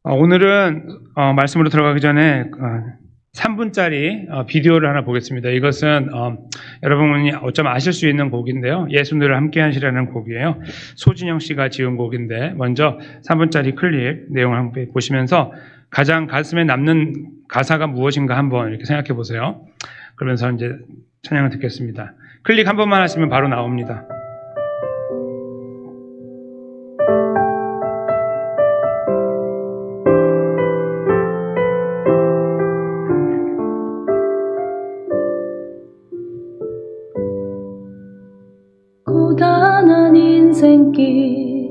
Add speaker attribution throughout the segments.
Speaker 1: 오늘은 말씀으로 들어가기 전에 3분짜리 비디오를 하나 보겠습니다. 이것은 여러분이 어쩜 아실 수 있는 곡인데요. 예수님을 함께 하시라는 곡이에요. 소진영 씨가 지은 곡인데 먼저 3분짜리 클립 내용을 한번 보시면서 가장 가슴에 남는 가사가 무엇인가 한번 이렇게 생각해 보세요. 그러면서 이제 찬양을 듣겠습니다. 클릭 한 번만 하시면 바로 나옵니다.
Speaker 2: 고단한 인생길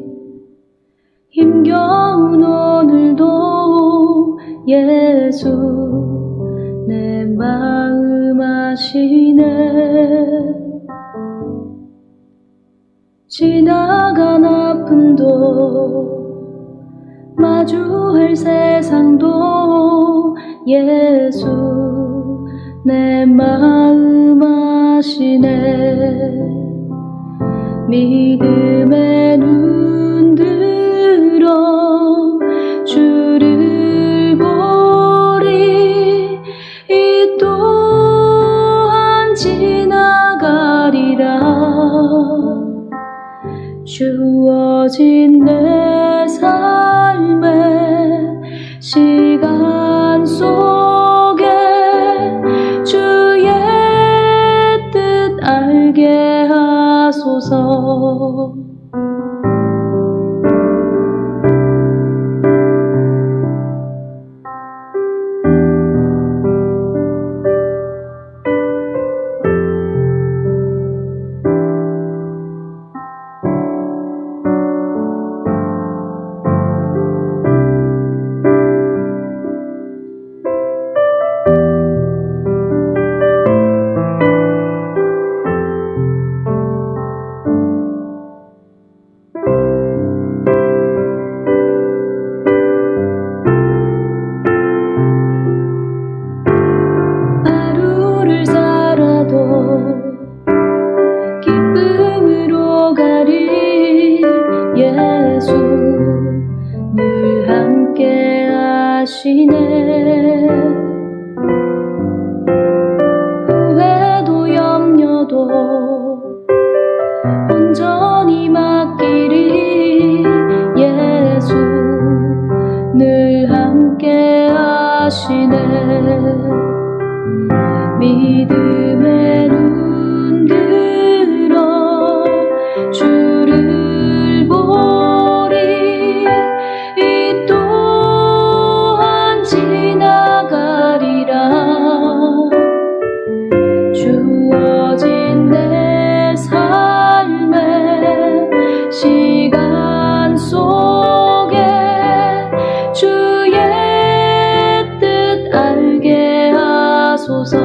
Speaker 2: 힘겨운 오늘도 예수 내 마음 아시네. 지나간 아픔도 마주할 세상도 예수 내 마음 아시네. 믿음의 눈 들어 주를 보리. 이 또한 지나가리라. 주어진 내 삶의 시간 속에 주의 뜻 알게 하소서. 기쁨으로 가리. 예수 늘 함께 하시네. 후회도 염려도 온전히 맡기리. 예수 늘 함께 하시네. 믿음의 눈 들어 주를 보리. 이 또한 지나가리라. 주어진 내 삶의 시간 속에 주의 뜻 알게 하소서.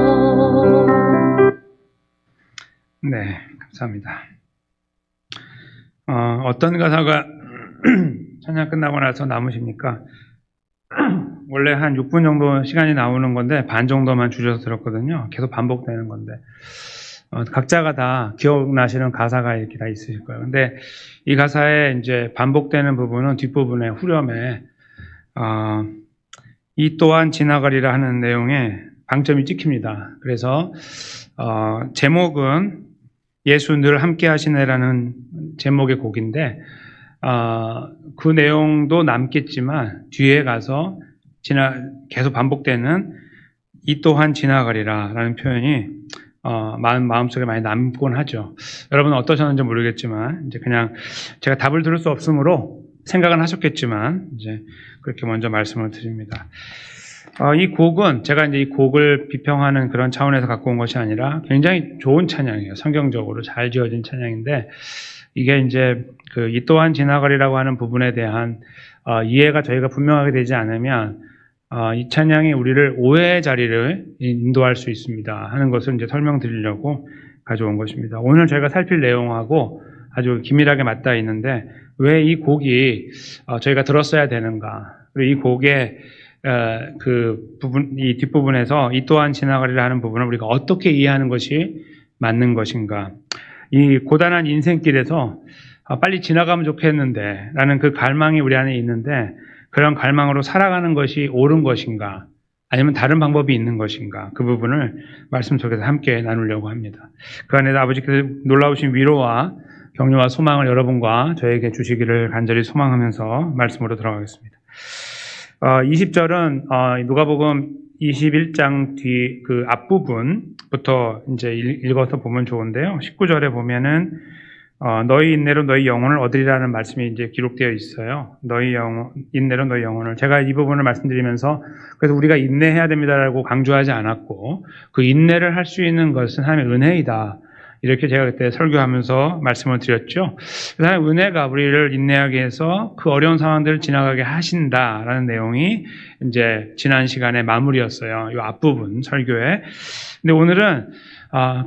Speaker 1: 네, 감사합니다. 어떤 가사가 찬양 끝나고 나서 남으십니까? 원래 한 6분 정도 시간이 나오는 건데 반 정도만 줄여서 들었거든요. 계속 반복되는 건데 각자가 다 기억나시는 가사가 이렇게 다 있으실 거예요. 근데 이 가사에 이제 반복되는 부분은 뒷부분에 후렴에 이 또한 지나가리라 하는 내용에 방점이 찍힙니다. 그래서 제목은 예수 늘 함께 하시네라는 제목의 곡인데 그 내용도 남겠지만 뒤에 가서 계속 반복되는 이 또한 지나가리라 라는 표현이 마음속에 많이 남곤 하죠. 여러분은 어떠셨는지 모르겠지만 이제 그냥 제가 답을 들을 수 없으므로 생각은 하셨겠지만 이제 그렇게 먼저 말씀을 드립니다. 이 곡은 제가 이제 이 곡을 비평하는 그런 차원에서 갖고 온 것이 아니라 굉장히 좋은 찬양이에요. 성경적으로 잘 지어진 찬양인데 이게 이제 이 또한 지나가리라고 하는 부분에 대한 이해가 저희가 분명하게 되지 않으면 이 찬양이 우리를 오해의 자리를 인도할 수 있습니다 하는 것을 이제 설명드리려고 가져온 것입니다. 오늘 저희가 살필 내용하고 아주 긴밀하게 맞닿아 있는데 왜 이 곡이 저희가 들었어야 되는가, 그리고 이 곡의 이 뒷부분에서 이 또한 지나가리라 하는 부분을 우리가 어떻게 이해하는 것이 맞는 것인가, 이 고단한 인생길에서 빨리 지나가면 좋겠는데 라는 그 갈망이 우리 안에 있는데 그런 갈망으로 살아가는 것이 옳은 것인가, 아니면 다른 방법이 있는 것인가, 그 부분을 말씀 속에서 함께 나누려고 합니다. 그 안에서 아버지께서 놀라우신 위로와 격려와 소망을 여러분과 저에게 주시기를 간절히 소망하면서 말씀으로 들어가겠습니다. 20절은 누가복음 21장 뒤 그 앞부분부터 이제 읽어서 보면 좋은데요. 19절에 보면은 너희 인내로 너희 영혼을 얻으리라는 말씀이 이제 기록되어 있어요. 인내로 너희 영혼을. 제가 이 부분을 말씀드리면서 그래서 우리가 인내해야 됩니다라고 강조하지 않았고, 그 인내를 할 수 있는 것은 하나님의 은혜이다. 이렇게 제가 그때 설교하면서 말씀을 드렸죠. 하나님의 은혜가 우리를 인내하게 해서 그 어려운 상황들을 지나가게 하신다라는 내용이 이제 지난 시간의 마무리였어요. 이 앞부분 설교에. 근데 오늘은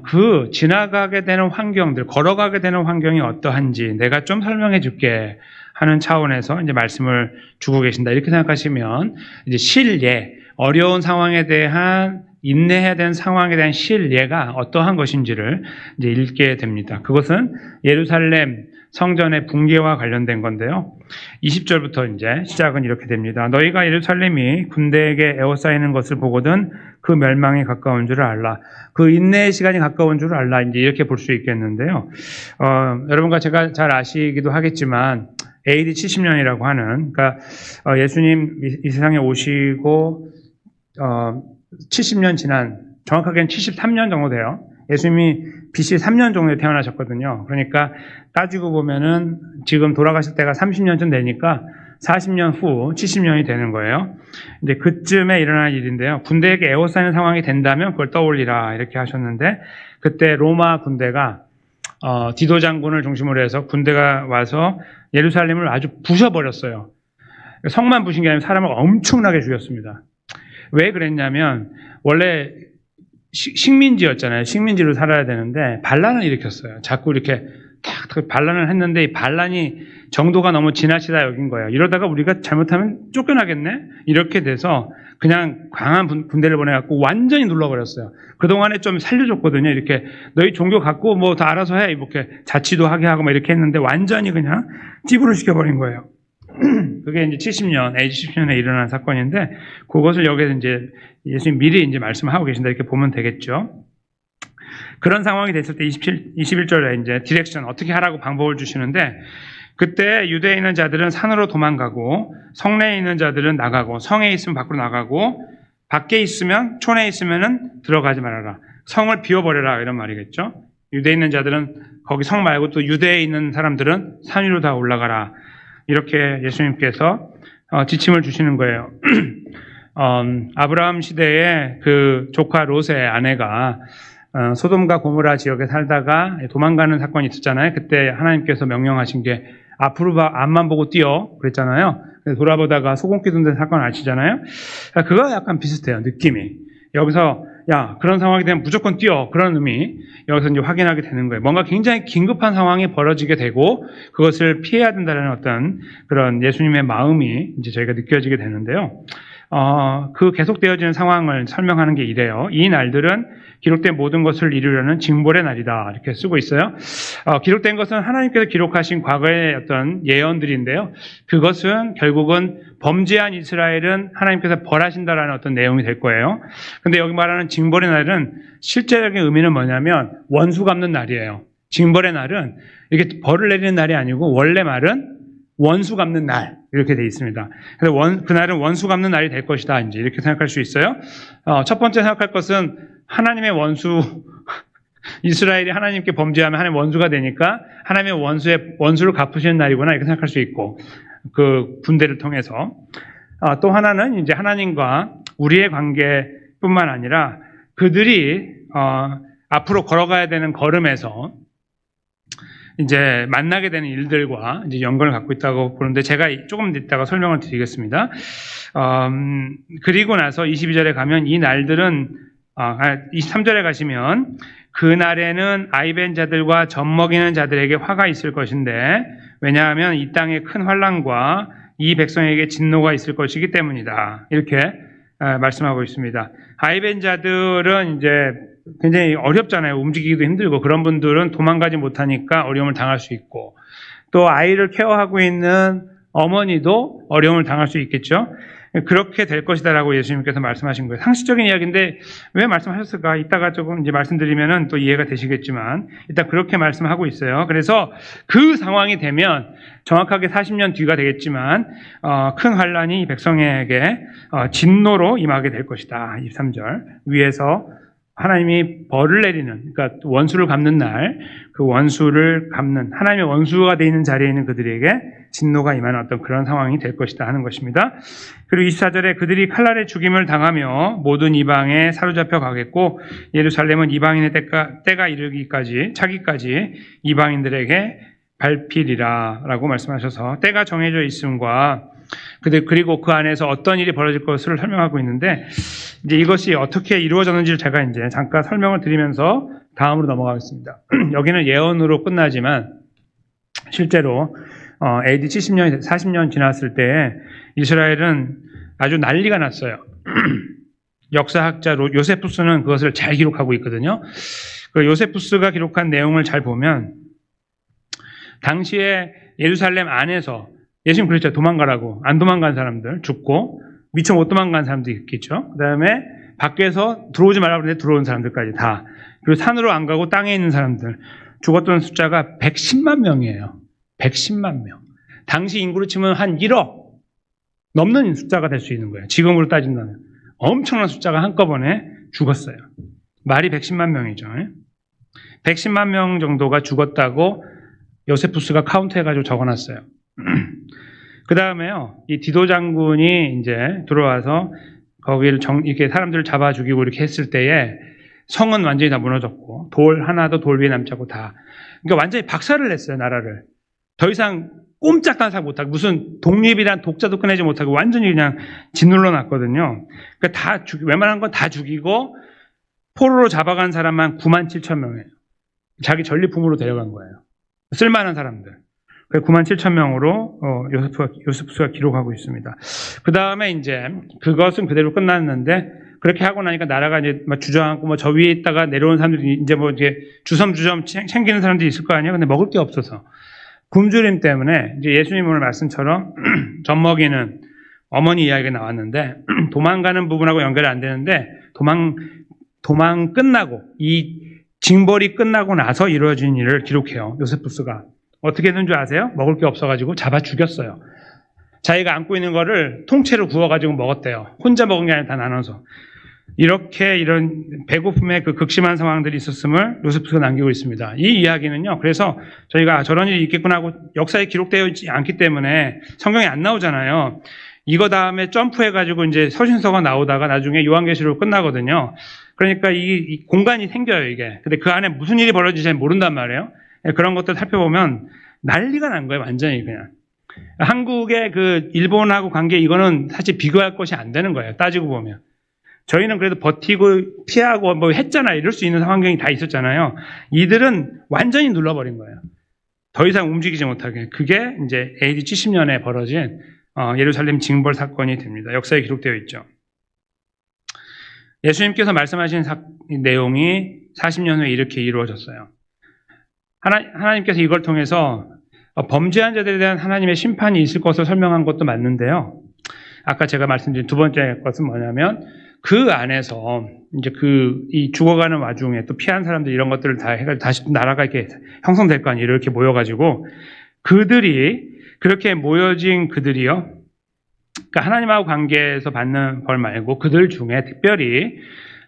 Speaker 1: 그 지나가게 되는 환경들, 걸어가게 되는 환경이 어떠한지 내가 좀 설명해 줄게 하는 차원에서 이제 말씀을 주고 계신다. 이렇게 생각하시면 이제 실예, 어려운 상황에 대한 인내해야 되는 상황에 대한 실예가 어떠한 것인지를 이제 읽게 됩니다. 그것은 예루살렘 성전의 붕괴와 관련된 건데요. 20절부터 이제 시작은 이렇게 됩니다. 너희가 예루살렘이 군대에게 에워싸이는 것을 보거든 그 멸망이 가까운 줄을 알라. 그 인내의 시간이 가까운 줄을 알라. 이제 이렇게 볼 수 있겠는데요. 여러분과 제가 잘 아시기도 하겠지만 AD 70년이라고 하는, 그러니까 예수님 이 세상에 오시고 70년 지난, 정확하게는 73년 정도 돼요. 예수님이 BC 3년 정도에 태어나셨거든요. 그러니까 따지고 보면은 지금 돌아가실 때가 30년쯤 되니까 40년 후 70년이 되는 거예요. 이제 그쯤에 일어날 일인데요. 군대에게 에워싸이는 상황이 된다면 그걸 떠올리라 이렇게 하셨는데, 그때 로마 군대가 디도 장군을 중심으로 해서 군대가 와서 예루살렘을 아주 부셔버렸어요. 성만 부신 게 아니라 사람을 엄청나게 죽였습니다. 왜 그랬냐면 원래 식민지였잖아요. 식민지로 살아야 되는데 반란을 일으켰어요. 자꾸 이렇게 탁 반란을 했는데 이 반란이 정도가 너무 지나치다 여긴 거예요. 이러다가 우리가 잘못하면 쫓겨나겠네? 이렇게 돼서 그냥 강한 군대를 보내갖고 완전히 눌러버렸어요. 그동안에 좀 살려줬거든요. 이렇게 너희 종교 갖고 뭐 다 알아서 해. 이렇게 자치도 하게 하고 막 이렇게 했는데 완전히 그냥 찌부를 시켜버린 거예요. 그게 이제 70년, AD 70년에 일어난 사건인데, 그것을 여기서 이제 예수님 미리 이제 말씀하고 계신다 이렇게 보면 되겠죠. 그런 상황이 됐을 때 21절에 이제 디렉션, 어떻게 하라고 방법을 주시는데, 그때 유대에 있는 자들은 산으로 도망가고, 성내에 있는 자들은 나가고, 성에 있으면 밖으로 나가고, 밖에 있으면, 촌에 있으면은 들어가지 말아라. 성을 비워버려라. 이런 말이겠죠. 유대에 있는 자들은 거기 성 말고 또 유대에 있는 사람들은 산 위로 다 올라가라. 이렇게 예수님께서 지침을 주시는 거예요. 아브라함 시대에 그 조카 롯의 아내가 소돔과 고모라 지역에 살다가 도망가는 사건이 있었잖아요. 그때 하나님께서 명령하신 게 앞으로 앞만 보고 뛰어 그랬잖아요. 돌아보다가 소금기 둔 사건 아시잖아요. 그거 약간 비슷해요. 느낌이. 여기서 야, 그런 상황이 되면 무조건 뛰어. 그런 의미. 여기서 이제 확인하게 되는 거예요. 뭔가 굉장히 긴급한 상황이 벌어지게 되고 그것을 피해야 된다는 어떤 그런 예수님의 마음이 이제 저희가 느껴지게 되는데요. 그 계속되어지는 상황을 설명하는 게 이래요. 이 날들은 기록된 모든 것을 이루려는 징벌의 날이다. 이렇게 쓰고 있어요. 기록된 것은 하나님께서 기록하신 과거의 어떤 예언들인데요. 그것은 결국은 범죄한 이스라엘은 하나님께서 벌하신다라는 어떤 내용이 될 거예요. 근데 여기 말하는 징벌의 날은 실제적인 의미는 뭐냐면 원수 갚는 날이에요. 징벌의 날은 이렇게 벌을 내리는 날이 아니고 원래 말은 원수 갚는 날 이렇게 돼 있습니다. 그래서 그날은 원수 갚는 날이 될 것이다. 이제 이렇게 생각할 수 있어요. 첫 번째 생각할 것은 하나님의 원수 이스라엘이 하나님께 범죄하면 하나님의 원수가 되니까 하나님의 원수를 갚으시는 날이구나 이렇게 생각할 수 있고 그 군대를 통해서 또 하나는 이제 하나님과 우리의 관계뿐만 아니라 그들이 앞으로 걸어가야 되는 걸음에서 이제 만나게 되는 일들과 이제 연관을 갖고 있다고 보는데 제가 조금 이따가 설명을 드리겠습니다. 그리고 나서 22절에 가면 이 날들은 23절에 가시면 그 날에는 아이벤 자들과 젖먹이는 자들에게 화가 있을 것인데 왜냐하면 이 땅에 큰 환난과 이 백성에게 진노가 있을 것이기 때문이다. 이렇게 말씀하고 있습니다. 아이벤 자들은 이제 굉장히 어렵잖아요. 움직이기도 힘들고 그런 분들은 도망가지 못하니까 어려움을 당할 수 있고 또 아이를 케어하고 있는 어머니도 어려움을 당할 수 있겠죠. 그렇게 될 것이다라고 예수님께서 말씀하신 거예요. 상식적인 이야기인데 왜 말씀하셨을까? 이따가 조금 이제 말씀드리면은 또 이해가 되시겠지만 일단 그렇게 말씀하고 있어요. 그래서 그 상황이 되면 정확하게 40년 뒤가 되겠지만 큰 환란이 백성에게 진노로 임하게 될 것이다. 23절 위에서 하나님이 벌을 내리는, 그러니까 원수를 갚는 날, 그 원수를 갚는, 하나님의 원수가 되어 있는 자리에 있는 그들에게 진노가 임하는 어떤 그런 상황이 될 것이다 하는 것입니다. 그리고 24절에 그들이 칼날의 죽임을 당하며 모든 이방에 사로잡혀 가겠고 예루살렘은 이방인의 때가 이르기까지 차기까지 이방인들에게 밟히리라 라고 말씀하셔서 때가 정해져 있음과 그리고 그 안에서 어떤 일이 벌어질 것을 설명하고 있는데 이제 이것이 어떻게 이루어졌는지를 제가 이제 잠깐 설명을 드리면서 다음으로 넘어가겠습니다. 여기는 예언으로 끝나지만 실제로 AD 70년, 40년 지났을 때 이스라엘은 아주 난리가 났어요. 역사학자 요세푸스는 그것을 잘 기록하고 있거든요. 그 요세푸스가 기록한 내용을 잘 보면 당시에 예루살렘 안에서 예수님 그랬죠. 도망가라고. 안 도망간 사람들 죽고 미처 못 도망간 사람도 있겠죠. 그 다음에 밖에서 들어오지 말라고 그랬는데 들어온 사람들까지 다. 그리고 산으로 안 가고 땅에 있는 사람들. 죽었던 숫자가 110만 명이에요. 110만 명. 당시 인구로 치면 한 1억 넘는 숫자가 될 수 있는 거예요. 지금으로 따진다면. 엄청난 숫자가 한꺼번에 죽었어요. 말이 110만 명이죠. 110만 명 정도가 죽었다고 요세푸스가 카운트해가지고 적어놨어요. 그 다음에요, 이 디도 장군이 이제 들어와서 거기를 이렇게 사람들을 잡아 죽이고 이렇게 했을 때에 성은 완전히 다 무너졌고 돌 하나도 돌 위에 남지 않고 다. 그러니까 완전히 박살을 냈어요, 나라를. 더 이상 꼼짝단사 못하고 무슨 독립이란 독자도 꺼내지 못하고 완전히 그냥 짓눌러 놨거든요. 그러니까 웬만한 건 다 죽이고 포로로 잡아간 사람만 9만 7천 명이에요. 자기 전리품으로 데려간 거예요. 쓸만한 사람들. 9만 7천 명으로 요세푸스가 기록하고 있습니다. 그 다음에 이제 그것은 그대로 끝났는데 그렇게 하고 나니까 나라가 이제 막 주저앉고 뭐 저 위에 있다가 내려온 사람들이 이제 뭐 이제 주섬주섬 챙기는 사람들이 있을 거 아니에요. 근데 먹을 게 없어서 굶주림 때문에 이제 예수님 오늘 말씀처럼 젖먹이는 어머니 이야기가 나왔는데 도망가는 부분하고 연결이 안 되는데 도망 끝나고 이 징벌이 끝나고 나서 이루어진 일을 기록해요. 요세푸스가. 어떻게 했는 줄 아세요? 먹을 게 없어가지고 잡아 죽였어요. 자기가 안고 있는 거를 통째로 구워가지고 먹었대요. 혼자 먹은 게 아니라 다 나눠서. 이렇게 이런 배고픔의 그 극심한 상황들이 있었음을 요세푸스가 남기고 있습니다. 이 이야기는요. 그래서 저희가 저런 일이 있겠구나 하고 역사에 기록되어 있지 않기 때문에 성경에 안 나오잖아요. 이거 다음에 점프해가지고 이제 서신서가 나오다가 나중에 요한계시록 끝나거든요. 그러니까 이 공간이 생겨요, 이게. 근데 그 안에 무슨 일이 벌어지지 잘 모른단 말이에요. 그런 것들 살펴보면 난리가 난 거예요, 완전히 그냥. 한국의 그 일본하고 관계 이거는 사실 비교할 것이 안 되는 거예요, 따지고 보면. 저희는 그래도 버티고 피하고 뭐 했잖아, 이럴 수 있는 환경이 다 있었잖아요. 이들은 완전히 눌러버린 거예요. 더 이상 움직이지 못하게. 그게 이제 AD 70년에 벌어진 예루살렘 징벌 사건이 됩니다. 역사에 기록되어 있죠. 예수님께서 말씀하신 내용이 40년 후에 이렇게 이루어졌어요. 하나님께서 이걸 통해서 범죄한 자들에 대한 하나님의 심판이 있을 것을 설명한 것도 맞는데요. 아까 제가 말씀드린 두 번째 것은 뭐냐면 그 안에서 이제 이 죽어가는 와중에 또 피한 사람들 이런 것들을 다 해가지고 다시 나라가 이렇게 형성될 거 아니에요. 이렇게 모여가지고 그렇게 모여진 그들이요. 그러니까 하나님하고 관계에서 받는 벌 말고 그들 중에 특별히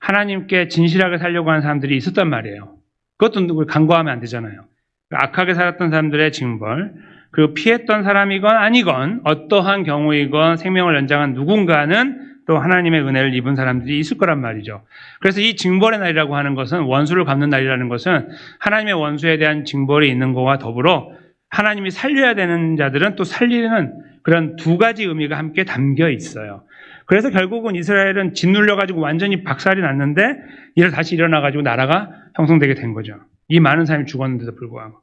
Speaker 1: 하나님께 진실하게 살려고 하는 사람들이 있었단 말이에요. 그것도 간과하면 안 되잖아요. 악하게 살았던 사람들의 징벌, 그리고 피했던 사람이건 아니건 어떠한 경우이건 생명을 연장한 누군가는 또 하나님의 은혜를 입은 사람들이 있을 거란 말이죠. 그래서 이 징벌의 날이라고 하는 것은 원수를 갚는 날이라는 것은 하나님의 원수에 대한 징벌이 있는 것과 더불어 하나님이 살려야 되는 자들은 또 살리는 그런 두 가지 의미가 함께 담겨 있어요. 그래서 결국은 이스라엘은 짓눌려가지고 완전히 박살이 났는데 이를 다시 일어나가지고 나라가 형성되게 된 거죠. 이 많은 사람이 죽었는데도 불구하고.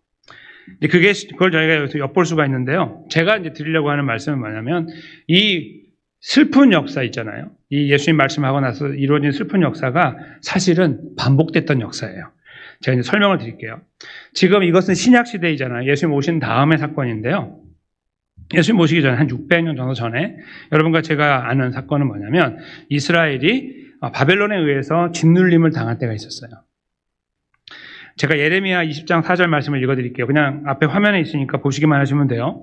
Speaker 1: 그걸 저희가 여기서 엿볼 수가 있는데요. 제가 이제 드리려고 하는 말씀은 뭐냐면 이 슬픈 역사 있잖아요. 이 예수님 말씀하고 나서 이루어진 슬픈 역사가 사실은 반복됐던 역사예요. 제가 이제 설명을 드릴게요. 지금 이것은 신약 시대이잖아요. 예수님 오신 다음의 사건인데요. 예수님 모시기 전에 한 600년 정도 전에 여러분과 제가 아는 사건은 뭐냐면 이스라엘이 바벨론에 의해서 짓눌림을 당할 때가 있었어요. 제가 예레미야 20장 4절 말씀을 읽어드릴게요. 그냥 앞에 화면에 있으니까 보시기만 하시면 돼요.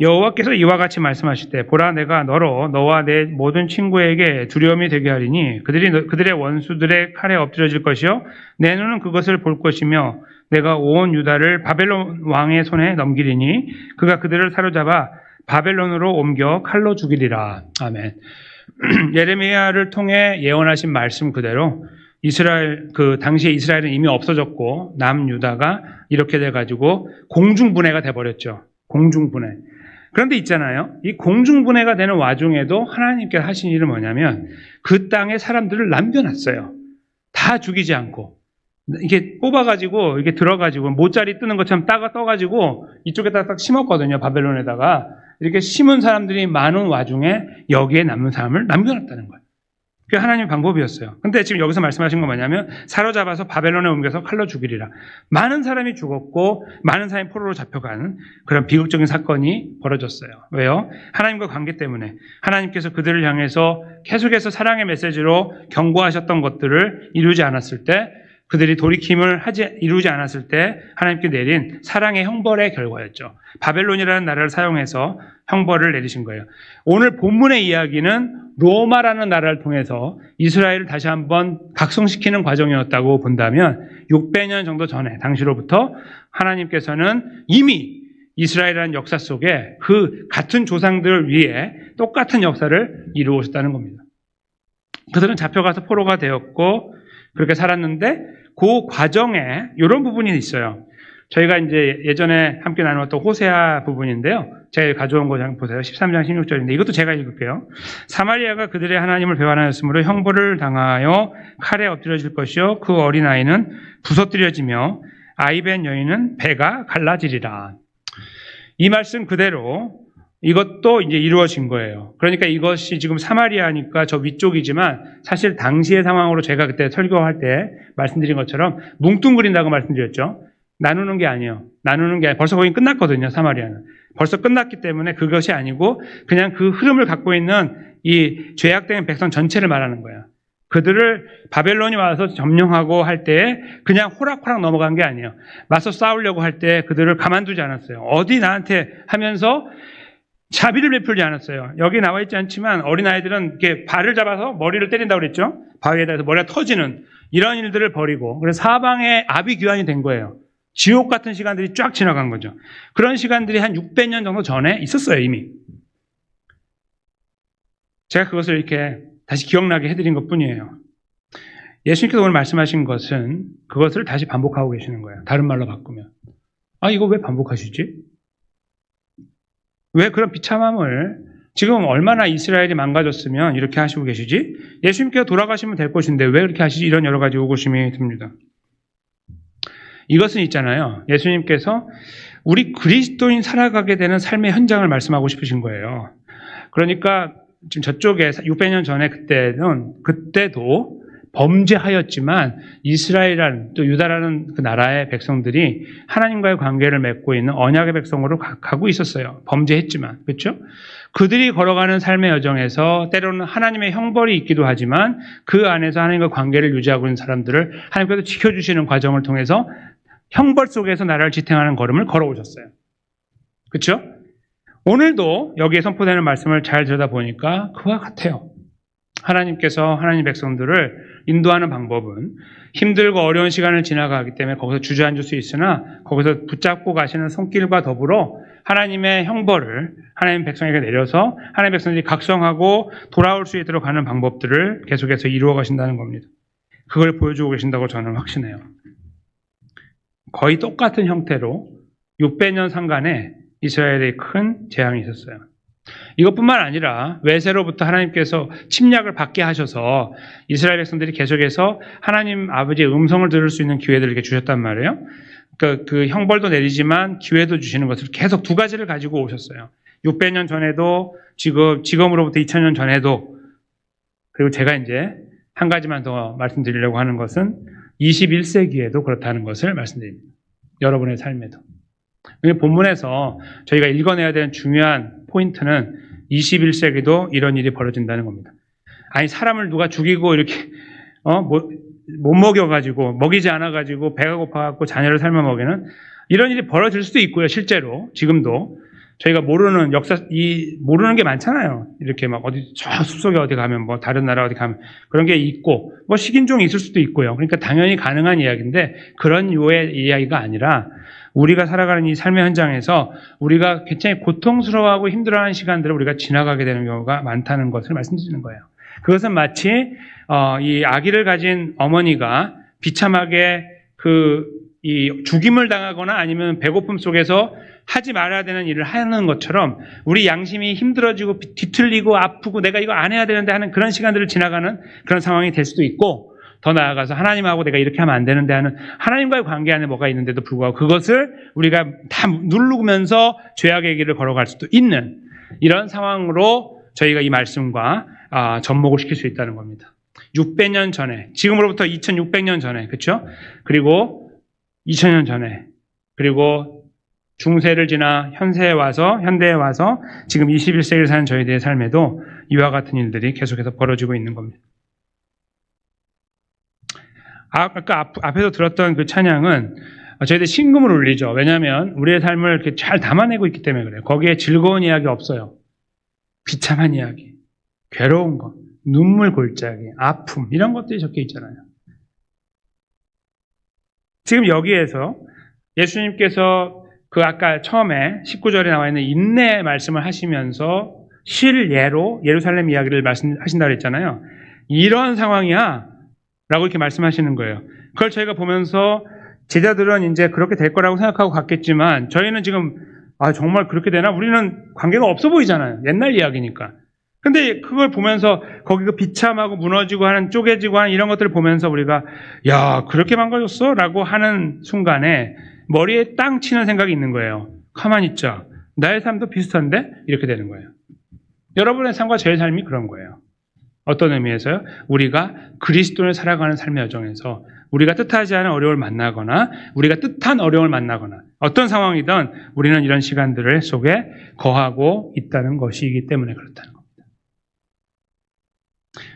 Speaker 1: 여호와께서 이와 같이 말씀하실 때 보라 내가 너로 너와 내 모든 친구에게 두려움이 되게 하리니 그들의 원수들의 칼에 엎드려질 것이요 내 눈은 그것을 볼 것이며 내가 온 유다를 바벨론 왕의 손에 넘기리니 그가 그들을 사로잡아 바벨론으로 옮겨 칼로 죽이리라. 아멘. 예레미야를 통해 예언하신 말씀 그대로 당시에 이스라엘은 이미 없어졌고 남유다가 이렇게 돼가지고 공중분해가 돼버렸죠. 공중분해. 그런데 있잖아요. 이 공중분해가 되는 와중에도 하나님께서 하신 일은 뭐냐면 그 땅에 사람들을 남겨놨어요. 다 죽이지 않고. 이게 뽑아가지고, 이게 들어가지고, 모짜리 뜨는 것처럼 떠가지고, 이쪽에다 딱 심었거든요, 바벨론에다가. 이렇게 심은 사람들이 많은 와중에 여기에 남는 사람을 남겨놨다는 거예요. 그게 하나님의 방법이었어요. 근데 지금 여기서 말씀하신 건 뭐냐면, 사로잡아서 바벨론에 옮겨서 칼로 죽이리라. 많은 사람이 죽었고, 많은 사람이 포로로 잡혀가는 그런 비극적인 사건이 벌어졌어요. 왜요? 하나님과 관계 때문에. 하나님께서 그들을 향해서 계속해서 사랑의 메시지로 경고하셨던 것들을 이루지 않았을 때, 그들이 돌이킴을 이루지 않았을 때 하나님께 내린 사랑의 형벌의 결과였죠. 바벨론이라는 나라를 사용해서 형벌을 내리신 거예요. 오늘 본문의 이야기는 로마라는 나라를 통해서 이스라엘을 다시 한번 각성시키는 과정이었다고 본다면 600년 정도 전에 당시로부터 하나님께서는 이미 이스라엘이라는 역사 속에 그 같은 조상들 위에 똑같은 역사를 이루었다는 겁니다. 그들은 잡혀가서 포로가 되었고 그렇게 살았는데 그 과정에 이런 부분이 있어요. 저희가 이제 예전에 함께 나누었던 호세아 부분인데요. 제가 가져온 거 보세요. 13장 16절인데 이것도 제가 읽을게요. 사마리아가 그들의 하나님을 배반하였으므로 형벌을 당하여 칼에 엎드려질 것이요 그 어린아이는 부서뜨려지며 아이벤 여인은 배가 갈라지리라. 이 말씀 그대로 이것도 이제 이루어진 거예요. 그러니까 이것이 지금 사마리아니까 저 위쪽이지만 사실 당시의 상황으로 제가 그때 설교할 때 말씀드린 것처럼 뭉뚱그린다고 말씀드렸죠. 나누는 게 아니에요. 벌써 거긴 끝났거든요. 사마리아는. 벌써 끝났기 때문에 그것이 아니고 그냥 그 흐름을 갖고 있는 이 죄악된 백성 전체를 말하는 거예요. 그들을 바벨론이 와서 점령하고 할 때 그냥 호락호락 넘어간 게 아니에요. 맞서 싸우려고 할 때 그들을 가만두지 않았어요. 어디 나한테 하면서 자비를 베풀지 않았어요. 여기 나와 있지 않지만 어린아이들은 이렇게 발을 잡아서 머리를 때린다고 그랬죠. 바위에다 해서 머리가 터지는 이런 일들을 벌이고 그래서 사방에 아비규환이 된 거예요. 지옥 같은 시간들이 쫙 지나간 거죠. 그런 시간들이 한 600년 정도 전에 있었어요. 이미. 제가 그것을 이렇게 다시 기억나게 해드린 것뿐이에요. 예수님께서 오늘 말씀하신 것은 그것을 다시 반복하고 계시는 거예요. 다른 말로 바꾸면. 이거 왜 반복하시지? 왜 그런 비참함을 지금 얼마나 이스라엘이 망가졌으면 이렇게 하시고 계시지? 예수님께서 돌아가시면 될 것인데 왜 그렇게 하시지? 이런 여러 가지 의구심이 듭니다. 이것은 있잖아요. 예수님께서 우리 그리스도인 살아가게 되는 삶의 현장을 말씀하고 싶으신 거예요. 그러니까 지금 저쪽에 600년 전에 그때도 범죄하였지만 이스라엘이라는 또 유다라는 그 나라의 백성들이 하나님과의 관계를 맺고 있는 언약의 백성으로 가고 있었어요. 범죄했지만. 그렇죠? 그들이 걸어가는 삶의 여정에서 때로는 하나님의 형벌이 있기도 하지만 그 안에서 하나님과 관계를 유지하고 있는 사람들을 하나님께서 지켜주시는 과정을 통해서 형벌 속에서 나라를 지탱하는 걸음을 걸어오셨어요. 그렇죠? 오늘도 여기에 선포되는 말씀을 잘 들여다보니까 그와 같아요. 하나님께서 하나님 백성들을 인도하는 방법은 힘들고 어려운 시간을 지나가기 때문에 거기서 주저앉을 수 있으나 거기서 붙잡고 가시는 손길과 더불어 하나님의 형벌을 하나님 백성에게 내려서 하나님 백성들이 각성하고 돌아올 수 있도록 하는 방법들을 계속해서 이루어 가신다는 겁니다. 그걸 보여주고 계신다고 저는 확신해요. 거의 똑같은 형태로 600년 상간에 이스라엘에 큰 재앙이 있었어요. 이것뿐만 아니라 외세로부터 하나님께서 침략을 받게 하셔서 이스라엘 백성들이 계속해서 하나님 아버지의 음성을 들을 수 있는 기회들을 이렇게 주셨단 말이에요. 그 형벌도 내리지만 기회도 주시는 것을 계속 두 가지를 가지고 오셨어요. 600년 전에도 지금으로부터 2000년 전에도 그리고 제가 이제 한 가지만 더 말씀드리려고 하는 것은 21세기에도 그렇다는 것을 말씀드립니다. 여러분의 삶에도. 본문에서 저희가 읽어내야 되는 중요한 포인트는 21세기도 이런 일이 벌어진다는 겁니다. 아니, 사람을 누가 죽이고 이렇게 못 먹여가지고, 먹이지 않아가지고 배가 고파갖고 자녀를 삶아 먹이는 이런 일이 벌어질 수도 있고요. 실제로 지금도 저희가 모르는 모르는 게 많잖아요. 이렇게 막 어디 저 숲속에 어디 가면 뭐 다른 나라 어디 가면 그런 게 있고 뭐 식인종이 있을 수도 있고요. 그러니까 당연히 가능한 이야기인데 그런 류의 이야기가 아니라 우리가 살아가는 이 삶의 현장에서 우리가 굉장히 고통스러워하고 힘들어하는 시간들을 우리가 지나가게 되는 경우가 많다는 것을 말씀드리는 거예요. 그것은 마치 이 아기를 가진 어머니가 비참하게 이 죽임을 당하거나 아니면 배고픔 속에서 하지 말아야 되는 일을 하는 것처럼 우리 양심이 힘들어지고 뒤틀리고 아프고 내가 이거 안 해야 되는데 하는 그런 시간들을 지나가는 그런 상황이 될 수도 있고, 더 나아가서 하나님하고 내가 이렇게 하면 안 되는데 하는 하나님과의 관계 안에 뭐가 있는데도 불구하고 그것을 우리가 다 누르면서 죄악의 길을 걸어갈 수도 있는 이런 상황으로 저희가 이 말씀과 접목을 시킬 수 있다는 겁니다. 600년 전에, 지금으로부터 2600년 전에, 그렇죠? 그리고 2000년 전에, 그리고 중세를 지나 현대에 와서 지금 21세기를 사는 저희들의 삶에도 이와 같은 일들이 계속해서 벌어지고 있는 겁니다. 아까 앞에서 들었던 그 찬양은 저희들 신금을 울리죠. 왜냐하면 우리의 삶을 이렇게 잘 담아내고 있기 때문에 그래요. 거기에 즐거운 이야기 없어요. 비참한 이야기, 괴로운 것, 눈물 골짜기, 아픔 이런 것들이 적혀 있잖아요. 지금 여기에서 예수님께서 그 아까 처음에 19절에 나와 있는 인내 말씀을 하시면서 실예로 예루살렘 이야기를 말씀하신다고 했잖아요. 이런 상황이야 라고 이렇게 말씀하시는 거예요. 그걸 저희가 보면서 제자들은 이제 그렇게 될 거라고 생각하고 갔겠지만 저희는 지금 정말 그렇게 되나? 우리는 관계가 없어 보이잖아요. 옛날 이야기니까. 근데 그걸 보면서 거기 그 비참하고 무너지고 하는 쪼개지고 하는 이런 것들을 보면서 우리가 야 그렇게 망가졌어? 라고 하는 순간에 머리에 땅 치는 생각이 있는 거예요. 가만히 있자. 나의 삶도 비슷한데? 이렇게 되는 거예요. 여러분의 삶과 제 삶이 그런 거예요. 어떤 의미에서요? 우리가 그리스도를 살아가는 삶의 여정에서 우리가 뜻하지 않은 어려움을 만나거나 우리가 뜻한 어려움을 만나거나 어떤 상황이든 우리는 이런 시간들을 속에 거하고 있다는 것이기 때문에 그렇다는 겁니다.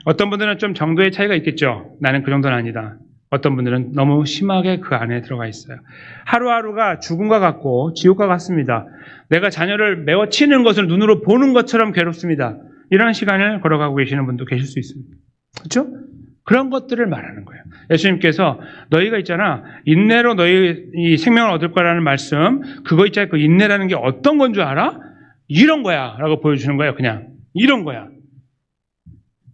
Speaker 1: 어떤 분들은 좀 정도의 차이가 있겠죠. 나는 그 정도는 아니다. 어떤 분들은 너무 심하게 그 안에 들어가 있어요. 하루하루가 죽음과 같고 지옥과 같습니다. 내가 자녀를 메워치는 것을 눈으로 보는 것처럼 괴롭습니다. 이런 시간을 걸어가고 계시는 분도 계실 수 있습니다. 그렇죠? 그런 것들을 말하는 거예요. 예수님께서 너희가 있잖아. 인내로 너희 이 생명을 얻을 거라는 말씀, 그거 있잖아. 그 인내라는 게 어떤 건 줄 알아? 이런 거야. 라고 보여주는 거예요. 그냥. 이런 거야.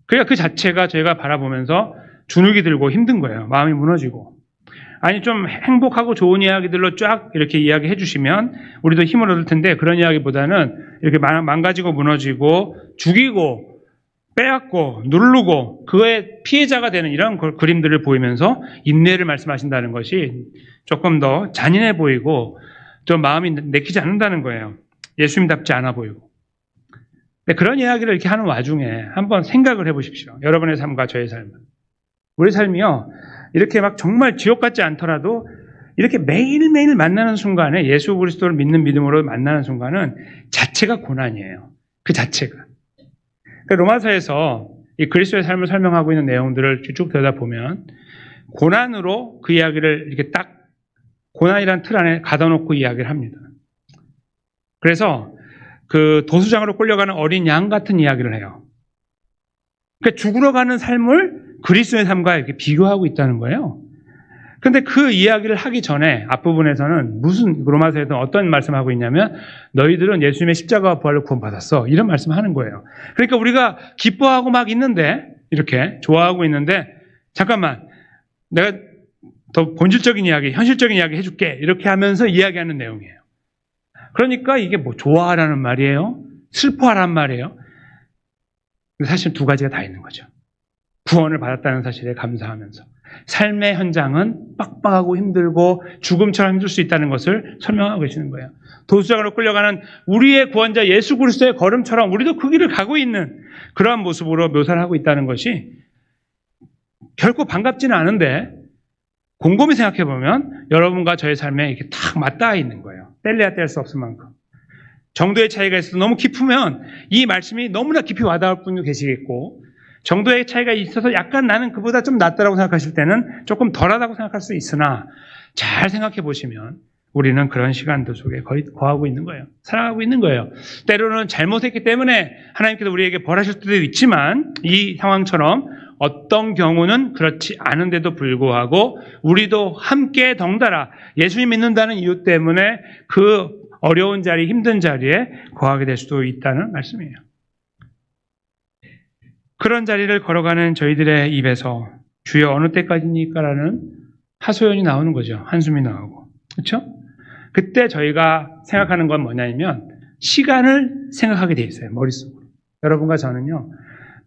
Speaker 1: 그러니까 그 자체가 저희가 바라보면서 주눅이 들고 힘든 거예요. 마음이 무너지고. 아니 좀 행복하고 좋은 이야기들로 쫙 이렇게 이야기해 주시면 우리도 힘을 얻을 텐데 그런 이야기보다는 이렇게 망가지고 무너지고 죽이고 빼앗고 누르고 그의 피해자가 되는 이런 그림들을 보이면서 인내를 말씀하신다는 것이 조금 더 잔인해 보이고 좀 마음이 내키지 않는다는 거예요. 예수님답지 않아 보이고. 근데 그런 이야기를 이렇게 하는 와중에 한번 생각을 해보십시오. 여러분의 삶과 저의 삶은. 우리 삶이요, 이렇게 막 정말 지옥 같지 않더라도 이렇게 매일매일 만나는 순간에 예수 그리스도를 믿는 믿음으로 만나는 순간은 자체가 고난이에요. 그 자체가. 로마서에서 이 그리스도의 삶을 설명하고 있는 내용들을 쭉 들여다보면 고난으로 그 이야기를 이렇게 딱 고난이란 틀 안에 가둬놓고 이야기를 합니다. 그래서 그 도수장으로 끌려가는 어린 양 같은 이야기를 해요. 그러니까 죽으러 가는 삶을 그리스도의 삶과 이렇게 비교하고 있다는 거예요. 그런데 그 이야기를 하기 전에 앞부분에서는 무슨 로마서에서 어떤 말씀하고 있냐면 너희들은 예수님의 십자가와 부활로 구원받았어. 이런 말씀하는 거예요. 그러니까 우리가 기뻐하고 막 있는데 이렇게 좋아하고 있는데 잠깐만 내가 더 본질적인 이야기, 현실적인 이야기 해줄게. 이렇게 하면서 이야기하는 내용이에요. 그러니까 이게 뭐 좋아하라는 말이에요? 슬퍼하라는 말이에요? 사실 두 가지가 다 있는 거죠. 구원을 받았다는 사실에 감사하면서 삶의 현장은 빡빡하고 힘들고 죽음처럼 힘들 수 있다는 것을 설명하고 계시는 거예요. 도수장으로 끌려가는 우리의 구원자 예수 그리스도의 걸음처럼 우리도 그 길을 가고 있는 그러한 모습으로 묘사를 하고 있다는 것이 결코 반갑지는 않은데 곰곰이 생각해 보면 여러분과 저의 삶에 이렇게 탁 맞닿아 있는 거예요. 뗄래야 뗄 수 없을 만큼. 정도의 차이가 있어서 너무 깊으면 이 말씀이 너무나 깊이 와닿을 분도 계시겠고, 정도의 차이가 있어서 약간 나는 그보다 좀 낫다라고 생각하실 때는 조금 덜하다고 생각할 수 있으나, 잘 생각해 보시면 우리는 그런 시간들 속에 거의 거하고 있는 거예요. 살아가고 있는 거예요. 때로는 잘못했기 때문에 하나님께서 우리에게 벌하실 수도 있지만, 이 상황처럼 어떤 경우는 그렇지 않은데도 불구하고 우리도 함께 덩달아 예수님 믿는다는 이유 때문에 그 어려운 자리, 힘든 자리에 거하게 될 수도 있다는 말씀이에요. 그런 자리를 걸어가는 저희들의 입에서 주여 어느 때까지니까라는 하소연이 나오는 거죠. 한숨이 나오고. 그렇죠? 그때 저희가 생각하는 건 뭐냐면 시간을 생각하게 돼 있어요. 머릿속으로. 여러분과 저는요.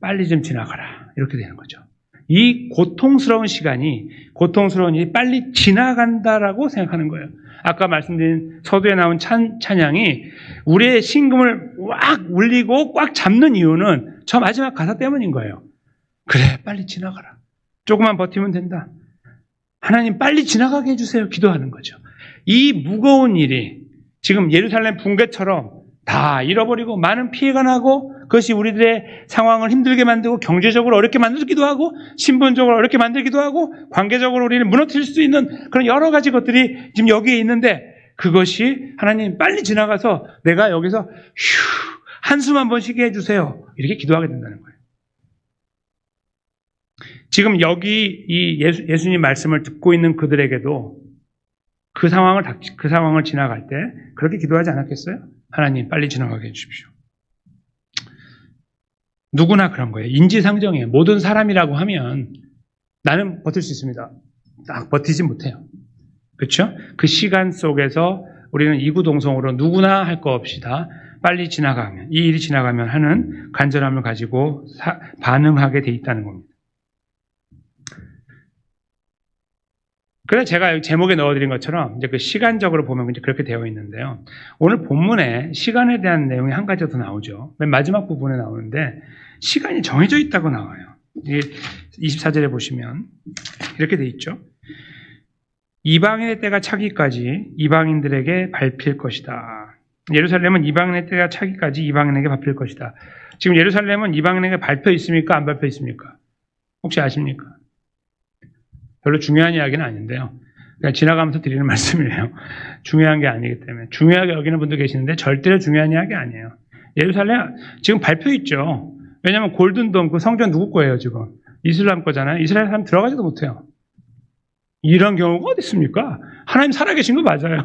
Speaker 1: 빨리 좀 지나가라. 이렇게 되는 거죠. 이 고통스러운 시간이, 고통스러운 일이 빨리 지나간다라고 생각하는 거예요. 아까 말씀드린 서두에 나온 찬양이 우리의 심금을 꽉 울리고 꽉 잡는 이유는 저 마지막 가사 때문인 거예요. 그래, 빨리 지나가라. 조금만 버티면 된다. 하나님 빨리 지나가게 해주세요. 기도하는 거죠. 이 무거운 일이 지금 예루살렘 붕괴처럼 다 잃어버리고 많은 피해가 나고 그것이 우리들의 상황을 힘들게 만들고 경제적으로 어렵게 만들기도 하고 신분적으로 어렵게 만들기도 하고 관계적으로 우리를 무너뜨릴 수 있는 그런 여러 가지 것들이 지금 여기에 있는데 그것이 하나님 빨리 지나가서 내가 여기서 한숨 한번 쉬게 해주세요. 이렇게 기도하게 된다는 거예요. 지금 여기 이 예수님 말씀을 듣고 있는 그들에게도 그 상황을 지나갈 때 그렇게 기도하지 않았겠어요? 하나님 빨리 지나가게 해주십시오. 누구나 그런 거예요. 인지상정이에요. 모든 사람이라고 하면 나는 버틸 수 있습니다. 딱 버티지 못해요. 그렇죠? 그 시간 속에서 우리는 이구동성으로 누구나 할 거 없이 다 빨리 지나가면, 이 일이 지나가면 하는 간절함을 가지고 반응하게 돼 있다는 겁니다. 그래서 제가 여기 제목에 넣어드린 것처럼 이제 그 시간적으로 보면 이제 그렇게 되어 있는데요. 오늘 본문에 시간에 대한 내용이 한 가지 더 나오죠. 맨 마지막 부분에 나오는데 시간이 정해져 있다고 나와요. 24절에 보시면 이렇게 돼 있죠. 이방인의 때가 차기까지 이방인들에게 밟힐 것이다. 예루살렘은 이방인의 때가 차기까지 이방인에게 밟힐 것이다. 지금 예루살렘은 이방인에게 밟혀 있습니까? 안 밟혀 있습니까? 혹시 아십니까? 별로 중요한 이야기는 아닌데요. 그냥 지나가면서 드리는 말씀이에요. 중요한 게 아니기 때문에. 중요하게 여기는 분도 계시는데 절대로 중요한 이야기 아니에요. 예루살렘 지금 밟혀 있죠. 왜냐하면 골든돔 그 성전 누구 거예요 지금? 이슬람 거잖아요. 이스라엘 사람 들어가지도 못해요. 이런 경우가 어디 있습니까? 하나님 살아계신 거 맞아요.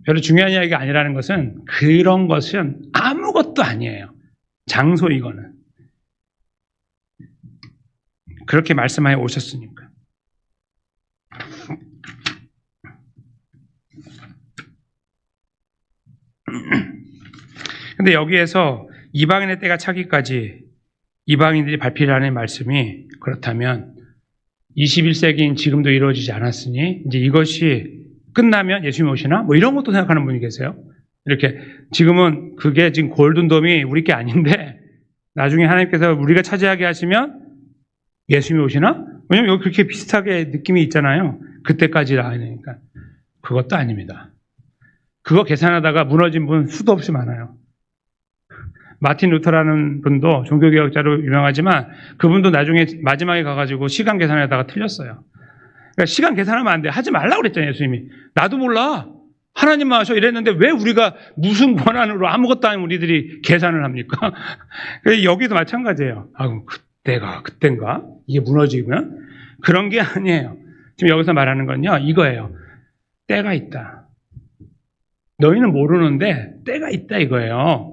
Speaker 1: 별로 중요한 이야기가 아니라는 것은 그런 것은 아무것도 아니에요. 장소 이거는. 그렇게 말씀하여 오셨으니까. 근데 여기에서 이방인의 때가 차기까지 이방인들이 밟히라는 말씀이 그렇다면 21세기인 지금도 이루어지지 않았으니 이제 이것이 끝나면 예수님이 오시나? 뭐 이런 것도 생각하는 분이 계세요. 이렇게 지금은 그게 지금 골든돔이 우리 게 아닌데 나중에 하나님께서 우리가 차지하게 하시면 예수님이 오시나? 왜냐면 여기 그렇게 비슷하게 느낌이 있잖아요. 그때까지라 하니까. 그것도 아닙니다. 그거 계산하다가 무너진 분 수도 없이 많아요. 마틴 루터라는 분도 종교개혁자로 유명하지만 그분도 나중에 마지막에 가가지고 시간 계산하다가 틀렸어요. 그러니까 시간 계산하면 안 돼. 하지 말라고 그랬잖아요, 예수님이. 나도 몰라. 하나님만 하셔 이랬는데 왜 우리가 무슨 권한으로 아무것도 아닌 우리들이 계산을 합니까? 여기도 마찬가지예요. 그땐가? 이게 무너지면? 그런 게 아니에요. 지금 여기서 말하는 건요, 이거예요. 때가 있다. 너희는 모르는데 때가 있다 이거예요.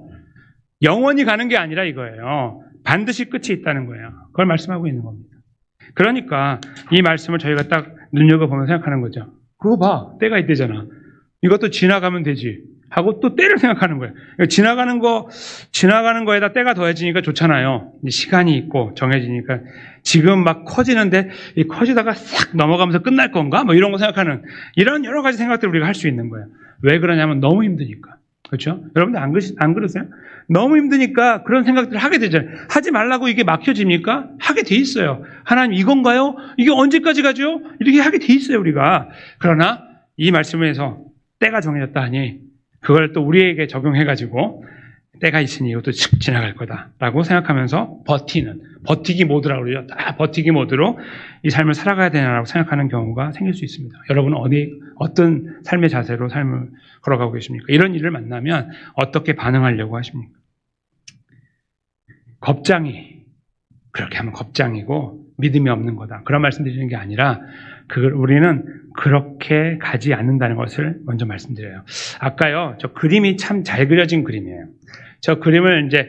Speaker 1: 영원히 가는 게 아니라 이거예요. 반드시 끝이 있다는 거예요. 그걸 말씀하고 있는 겁니다. 그러니까 이 말씀을 저희가 딱 눈여겨보면 생각하는 거죠. 그거 봐. 때가 있대잖아. 이것도 지나가면 되지. 하고 또 때를 생각하는 거예요. 지나가는 거에다 때가 더해지니까 좋잖아요. 시간이 있고 정해지니까 지금 막 커지는데 이 커지다가 싹 넘어가면서 끝날 건가? 뭐 이런 거 생각하는 이런 여러 가지 생각들을 우리가 할 수 있는 거예요. 왜 그러냐면 너무 힘드니까. 그렇죠? 여러분들 안 그러세요? 너무 힘드니까 그런 생각들을 하게 되잖아요. 하지 말라고 이게 막혀집니까? 하게 돼 있어요. 하나님 이건가요? 이게 언제까지 가죠? 이렇게 하게 돼 있어요, 우리가. 그러나 이 말씀에서 때가 정해졌다 하니 그걸 또 우리에게 적용해가지고 때가 있으니 이것도 슥 지나갈 거다라고 생각하면서 버티기 모드라고 그러죠. 다 버티기 모드로 이 삶을 살아가야 되나라고 생각하는 경우가 생길 수 있습니다. 여러분은 어떤 삶의 자세로 삶을 걸어가고 계십니까? 이런 일을 만나면 어떻게 반응하려고 하십니까? 겁장이 그렇게 하면 겁장이고 믿음이 없는 거다. 그런 말씀 드리는 게 아니라 우리는 그렇게 가지 않는다는 것을 먼저 말씀드려요. 아까요, 저 그림이 참 잘 그려진 그림이에요. 저 그림을 이제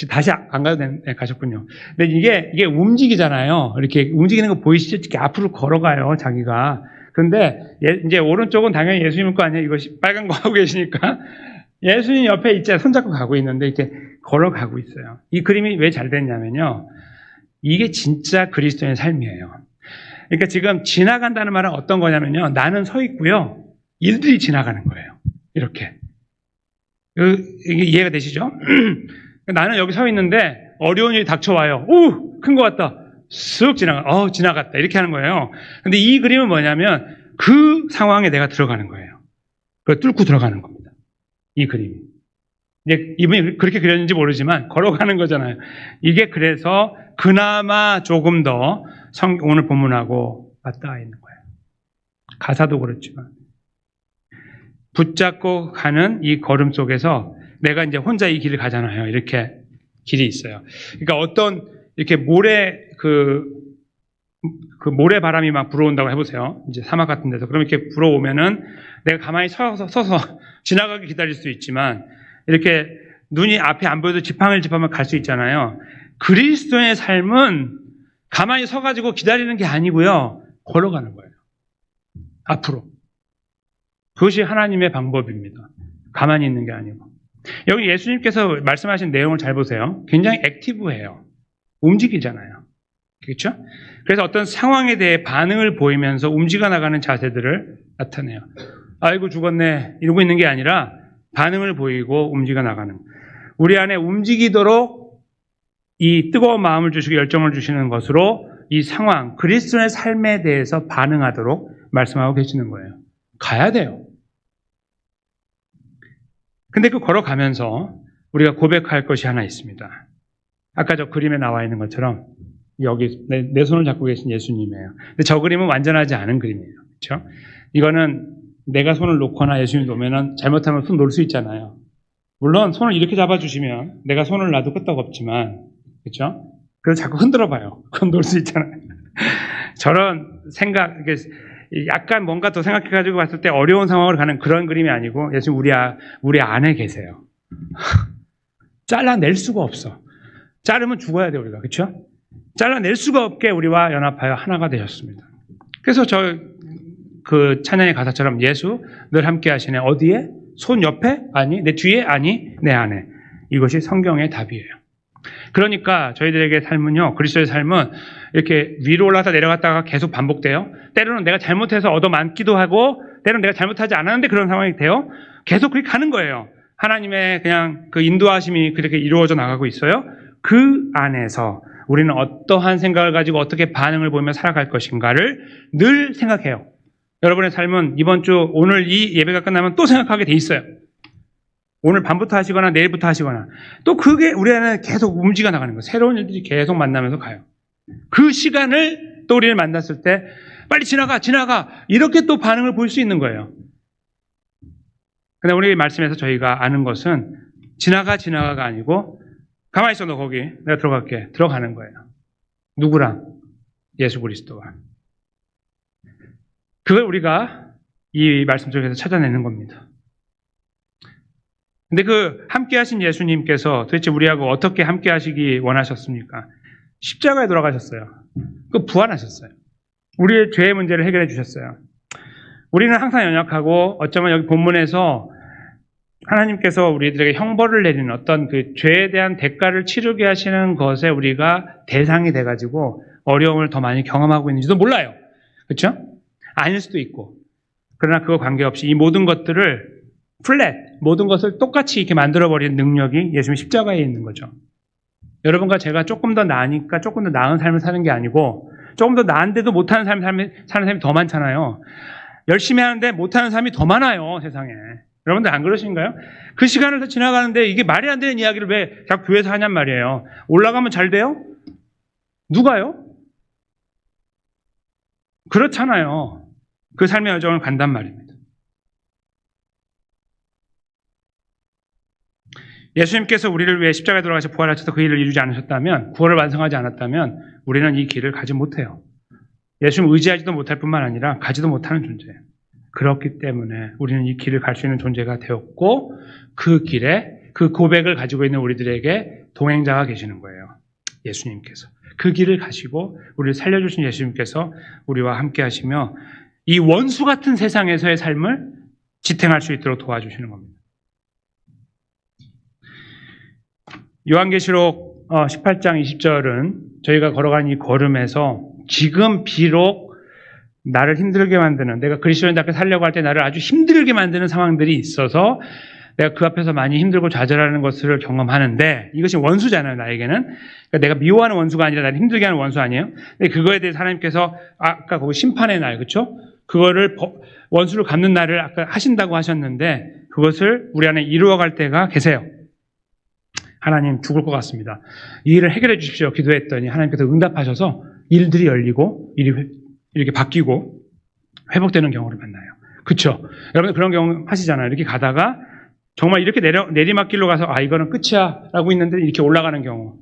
Speaker 1: 다시 안 가도 가셨군요. 근데 이게 움직이잖아요. 이렇게 움직이는 거 보이시죠? 이렇게 앞으로 걸어가요, 자기가. 근데 이제 오른쪽은 당연히 예수님 거 아니에요. 이것이 빨간 거 하고 계시니까. 예수님 옆에 있잖아요. 손잡고 가고 있는데 이렇게 걸어가고 있어요. 이 그림이 왜 잘 됐냐면요. 이게 진짜 그리스도인의 삶이에요. 그러니까 지금 지나간다는 말은 어떤 거냐면요. 나는 서 있고요. 일들이 지나가는 거예요. 이렇게. 이게 이해가 되시죠? 나는 여기 서 있는데 어려운 일이 닥쳐와요. 오! 큰 것 같다. 쓱 지나갔다. 이렇게 하는 거예요. 근데 이 그림은 뭐냐면 그 상황에 내가 들어가는 거예요. 그걸 뚫고 들어가는 겁니다. 이 그림이. 이제 이분이 그렇게 그렸는지 모르지만 걸어가는 거잖아요. 이게 그래서 그나마 조금 더 오늘 본문하고 맞닿아 있는 거예요. 가사도 그렇지만. 붙잡고 가는 이 걸음 속에서 내가 이제 혼자 이 길을 가잖아요. 이렇게 길이 있어요. 그러니까 어떤 이렇게 모래 바람이 막 불어온다고 해보세요. 이제 사막 같은 데서. 그럼 이렇게 불어오면은 내가 가만히 서서 지나가게 기다릴 수 있지만 이렇게 눈이 앞에 안 보여도 지팡이를 짚으면 갈 수 있잖아요. 그리스도의 삶은 가만히 서가지고 기다리는 게 아니고요. 걸어가는 거예요. 앞으로. 그것이 하나님의 방법입니다. 가만히 있는 게 아니고. 여기 예수님께서 말씀하신 내용을 잘 보세요. 굉장히 액티브해요. 움직이잖아요. 그렇죠? 그래서 어떤 상황에 대해 반응을 보이면서 움직여 나가는 자세들을 나타내요. 아이고 죽었네 이러고 있는 게 아니라 반응을 보이고 움직여 나가는. 우리 안에 움직이도록 이 뜨거운 마음을 주시고 열정을 주시는 것으로 이 상황, 그리스도의 삶에 대해서 반응하도록 말씀하고 계시는 거예요. 가야 돼요. 근데 그 걸어가면서 우리가 고백할 것이 하나 있습니다. 아까 저 그림에 나와 있는 것처럼 여기 내 손을 잡고 계신 예수님이에요. 근데 저 그림은 완전하지 않은 그림이에요. 그렇죠? 이거는 내가 손을 놓거나 예수님이 놓으면 잘못하면 손 놓을 수 있잖아요. 물론 손을 이렇게 잡아주시면 내가 손을 놔도 끄떡없지만 그렇죠? 그래서 자꾸 흔들어 봐요. 그건 놓을 수 있잖아요. 저런 생각, 약간 뭔가 더 생각해가지고 봤을 때 어려운 상황으로 가는 그런 그림이 아니고 예수님 우리 안에 계세요. 잘라낼 수가 없어. 자르면 죽어야 돼 우리가. 그렇죠? 잘라낼 수가 없게 우리와 연합하여 하나가 되셨습니다. 그래서 그 찬양의 가사처럼 예수 늘 함께 하시네. 어디에? 손 옆에? 아니. 내 뒤에? 아니. 내 안에. 이것이 성경의 답이에요. 그러니까 저희들에게 삶은요, 그리스도의 삶은 이렇게 위로 올라갔다 내려갔다가 계속 반복돼요. 때로는 내가 잘못해서 얻어맞기도 하고, 때로는 내가 잘못하지 않았는데 그런 상황이 돼요. 계속 그렇게 가는 거예요. 하나님의 그냥 그 인도하심이 그렇게 이루어져 나가고 있어요. 그 안에서 우리는 어떠한 생각을 가지고 어떻게 반응을 보이며 살아갈 것인가를 늘 생각해요. 여러분의 삶은 이번 주 오늘 이 예배가 끝나면 또 생각하게 돼 있어요. 오늘 밤부터 하시거나 내일부터 하시거나 또 그게 우리 안에 계속 움직여 나가는 거예요. 새로운 일들이 계속 만나면서 가요. 그 시간을 또 우리를 만났을 때 빨리 지나가 이렇게 또 반응을 볼 수 있는 거예요. 근데 우리 말씀에서 저희가 아는 것은 지나가가 아니고 가만히 있어 너 거기 내가 들어갈게 들어가는 거예요. 누구랑? 예수 그리스도와. 그걸 우리가 이 말씀 속에서 찾아내는 겁니다. 근데 그 함께 하신 예수님께서 도대체 우리하고 어떻게 함께 하시기 원하셨습니까? 십자가에 돌아가셨어요. 그 부활하셨어요. 우리의 죄의 문제를 해결해 주셨어요. 우리는 항상 연약하고 어쩌면 여기 본문에서 하나님께서 우리들에게 형벌을 내리는 어떤 그 죄에 대한 대가를 치르게 하시는 것에 우리가 대상이 돼가지고 어려움을 더 많이 경험하고 있는지도 몰라요. 그렇죠? 아닐 수도 있고. 그러나 그거 관계없이 이 모든 것들을 플랫, 모든 것을 똑같이 이렇게 만들어버리는 능력이 예수님 십자가에 있는 거죠. 여러분과 제가 조금 더 나으니까 조금 더 나은 삶을 사는 게 아니고 조금 더 나은데도 못하는 삶을 사는 사람이 더 많잖아요. 열심히 하는데 못하는 사람이 더 많아요, 세상에. 여러분들 안 그러신가요? 그 시간을 더 지나가는데 이게 말이 안 되는 이야기를 왜 자꾸 교회에서 하냔 말이에요. 올라가면 잘 돼요? 누가요? 그렇잖아요. 그 삶의 여정을 간단 말입니다. 예수님께서 우리를 위해 십자가에 돌아가셔 부활하셔서 그 일을 이루지 않으셨다면, 구원을 완성하지 않았다면 우리는 이 길을 가지 못해요. 예수님 의지하지도 못할 뿐만 아니라 가지도 못하는 존재예요. 그렇기 때문에 우리는 이 길을 갈 수 있는 존재가 되었고 그 길에 그 고백을 가지고 있는 우리들에게 동행자가 계시는 거예요. 예수님께서. 그 길을 가시고 우리를 살려주신 예수님께서 우리와 함께 하시며 이 원수 같은 세상에서의 삶을 지탱할 수 있도록 도와주시는 겁니다. 요한계시록 18장 20절은 저희가 걸어가는 이 걸음에서 지금 비록 나를 힘들게 만드는, 내가 그리스도인답게 살려고 할 때 나를 아주 힘들게 만드는 상황들이 있어서 내가 그 앞에서 많이 힘들고 좌절하는 것을 경험하는데, 이것이 원수잖아요, 나에게는. 그러니까 내가 미워하는 원수가 아니라 나를 힘들게 하는 원수 아니에요? 근데 그거에 대해서 하나님께서 아까 거기 심판의 날, 그렇죠? 그거를 원수를 갚는 날을 아까 하신다고 하셨는데 그것을 우리 안에 이루어갈 때가 계세요. 하나님 죽을 것 같습니다. 이 일을 해결해 주십시오. 기도했더니 하나님께서 응답하셔서 일들이 열리고 일이 이렇게 바뀌고 회복되는 경우를 만나요. 그렇죠? 여러분 그런 경우 하시잖아요. 이렇게 가다가 정말 이렇게 내리막길로 가서 이거는 끝이야 라고 있는데 이렇게 올라가는 경우.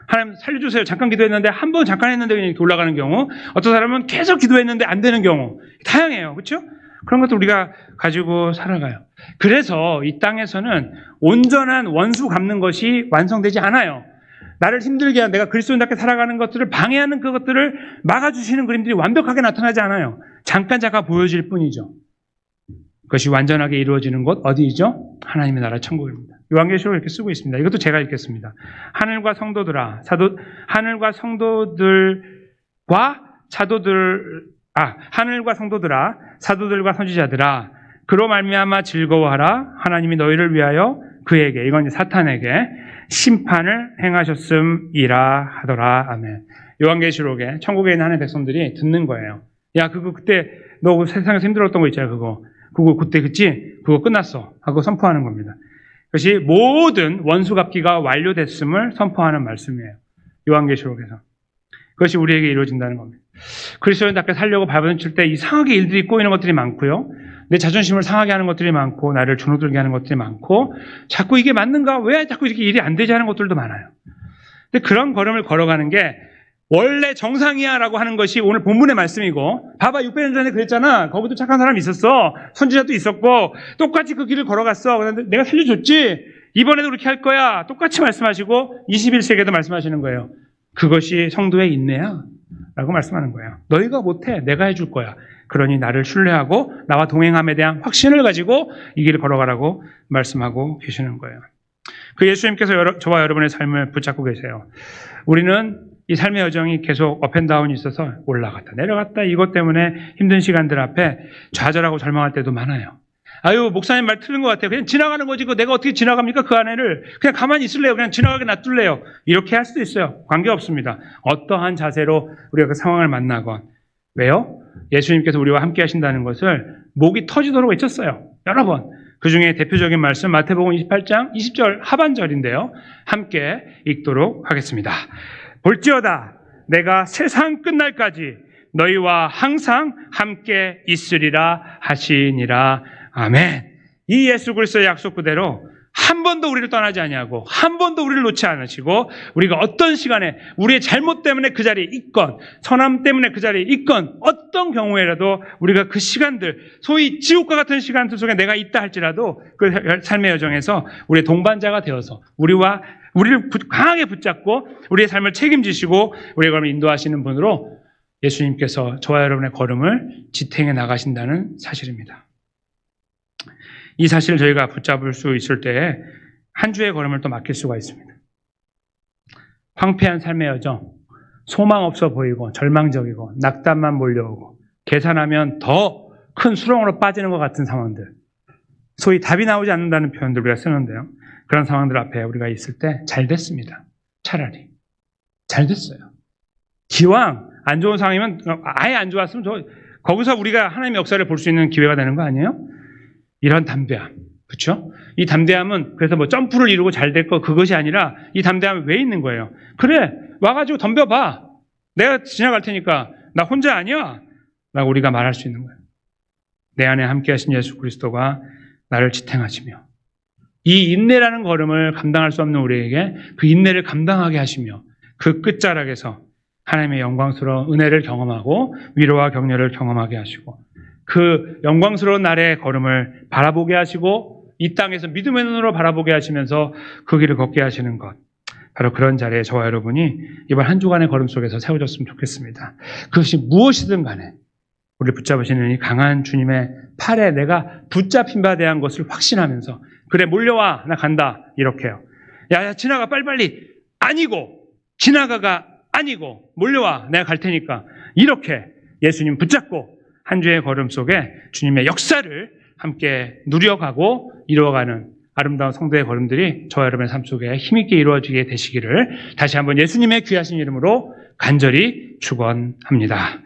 Speaker 1: 하나님 살려주세요. 잠깐 기도했는데 한 번 잠깐 했는데 그냥 이렇게 올라가는 경우. 어떤 사람은 계속 기도했는데 안 되는 경우. 다양해요. 그렇죠? 그런 것도 우리가 가지고 살아가요. 그래서 이 땅에서는 온전한 원수 갚는 것이 완성되지 않아요. 나를 힘들게 하는, 내가 그리스도인답게 살아가는 것들을 방해하는 그것들을 막아주시는 그림들이 완벽하게 나타나지 않아요. 잠깐 보여질 뿐이죠. 그것이 완전하게 이루어지는 곳 어디이죠? 하나님의 나라 천국입니다. 요한계시록 이렇게 쓰고 있습니다. 이것도 제가 읽겠습니다. 하늘과 성도들과 사도들과 선지자들아 그로 말미암아 즐거워하라. 하나님이 너희를 위하여 그에게, 이건 사탄에게 심판을 행하셨음이라 하더라. 아멘. 요한계시록에 천국에 있는 하나님의 백성들이 듣는 거예요. 야, 그거 그때 너 세상에서 힘들었던 거 있잖아. 그거 그때 그치? 그거 끝났어 하고 선포하는 겁니다. 그것이 모든 원수 갚기가 완료됐음을 선포하는 말씀이에요. 요한계시록에서. 그것이 우리에게 이루어진다는 겁니다. 그리스도인답게 살려고 발버둥칠 때 이상하게 일들이 꼬이는 것들이 많고요. 내 자존심을 상하게 하는 것들이 많고 나를 주눅들게 하는 것들이 많고 자꾸 이게 맞는가? 왜 자꾸 이렇게 일이 안 되지 하는 것들도 많아요. 근데 그런 걸음을 걸어가는 게 원래 정상이야 라고 하는 것이 오늘 본문의 말씀이고, 봐봐 600년 전에 그랬잖아. 거기도 착한 사람이 있었어. 선지자도 있었고 똑같이 그 길을 걸어갔어. 그런데 내가 살려줬지. 이번에도 그렇게 할 거야. 똑같이 말씀하시고 21세기에도 말씀하시는 거예요. 그것이 성도의 인내야 라고 말씀하는 거예요. 너희가 못해. 내가 해줄 거야. 그러니 나를 신뢰하고 나와 동행함에 대한 확신을 가지고 이 길을 걸어가라고 말씀하고 계시는 거예요. 그 예수님께서 저와 여러분의 삶을 붙잡고 계세요. 우리는 이 삶의 여정이 계속 업앤다운이 있어서 올라갔다 내려갔다 이것 때문에 힘든 시간들 앞에 좌절하고 절망할 때도 많아요. 아유, 목사님 말 틀린 것 같아요. 그냥 지나가는 거지. 내가 어떻게 지나갑니까? 그 안에를. 그냥 가만히 있을래요. 그냥 지나가게 놔둘래요. 이렇게 할 수도 있어요. 관계없습니다. 어떠한 자세로 우리가 그 상황을 만나건. 왜요? 예수님께서 우리와 함께 하신다는 것을 목이 터지도록 외쳤어요. 여러 번. 그 중에 대표적인 말씀 마태복음 28장 20절 하반절인데요. 함께 읽도록 하겠습니다. 볼지어다 내가 세상 끝날까지 너희와 항상 함께 있으리라 하시니라. 아멘. 이 예수 그리스도의 약속 그대로 한 번도 우리를 떠나지 아니하고 한 번도 우리를 놓지 않으시고 우리가 어떤 시간에 우리의 잘못 때문에 그 자리에 있건 선함 때문에 그 자리에 있건 어떤 경우에라도 우리가 그 시간들 소위 지옥과 같은 시간들 속에 내가 있다 할지라도 그 삶의 여정에서 우리의 동반자가 되어서 우리를 강하게 붙잡고 우리의 삶을 책임지시고 우리의 걸음을 인도하시는 분으로 예수님께서 저와 여러분의 걸음을 지탱해 나가신다는 사실입니다. 이 사실을 저희가 붙잡을 수 있을 때에 한 주의 걸음을 또 맡길 수가 있습니다. 황폐한 삶의 여정, 소망 없어 보이고 절망적이고 낙담만 몰려오고 계산하면 더 큰 수렁으로 빠지는 것 같은 상황들. 소위 답이 나오지 않는다는 표현들 우리가 쓰는데요. 그런 상황들 앞에 우리가 있을 때 잘 됐습니다. 차라리. 잘 됐어요. 기왕 안 좋은 상황이면 아예 안 좋았으면 거기서 우리가 하나님의 역사를 볼 수 있는 기회가 되는 거 아니에요? 이런 담대함. 그렇죠? 이 담대함은 그래서 뭐 점프를 이루고 잘 됐고 그것이 아니라 이 담대함이 왜 있는 거예요? 그래 와가지고 덤벼봐. 내가 지나갈 테니까 나 혼자 아니야. 라고 우리가 말할 수 있는 거예요. 내 안에 함께 하신 예수 그리스도가 나를 지탱하시며 이 인내라는 걸음을 감당할 수 없는 우리에게 그 인내를 감당하게 하시며 그 끝자락에서 하나님의 영광스러운 은혜를 경험하고 위로와 격려를 경험하게 하시고 그 영광스러운 날의 걸음을 바라보게 하시고 이 땅에서 믿음의 눈으로 바라보게 하시면서 그 길을 걷게 하시는 것. 바로 그런 자리에 저와 여러분이 이번 한 주간의 걸음 속에서 세워졌으면 좋겠습니다. 그것이 무엇이든 간에 우리를 붙잡으시는 이 강한 주님의 팔에 내가 붙잡힌 바에 대한 것을 확신하면서 그래 몰려와 나 간다 이렇게요. 야 지나가 빨리빨리 아니고 지나가가 아니고 몰려와 내가 갈 테니까 이렇게 예수님 붙잡고 한 주의 걸음 속에 주님의 역사를 함께 누려가고 이루어가는 아름다운 성도의 걸음들이 저와 여러분의 삶 속에 힘있게 이루어지게 되시기를 다시 한번 예수님의 귀하신 이름으로 간절히 축원합니다.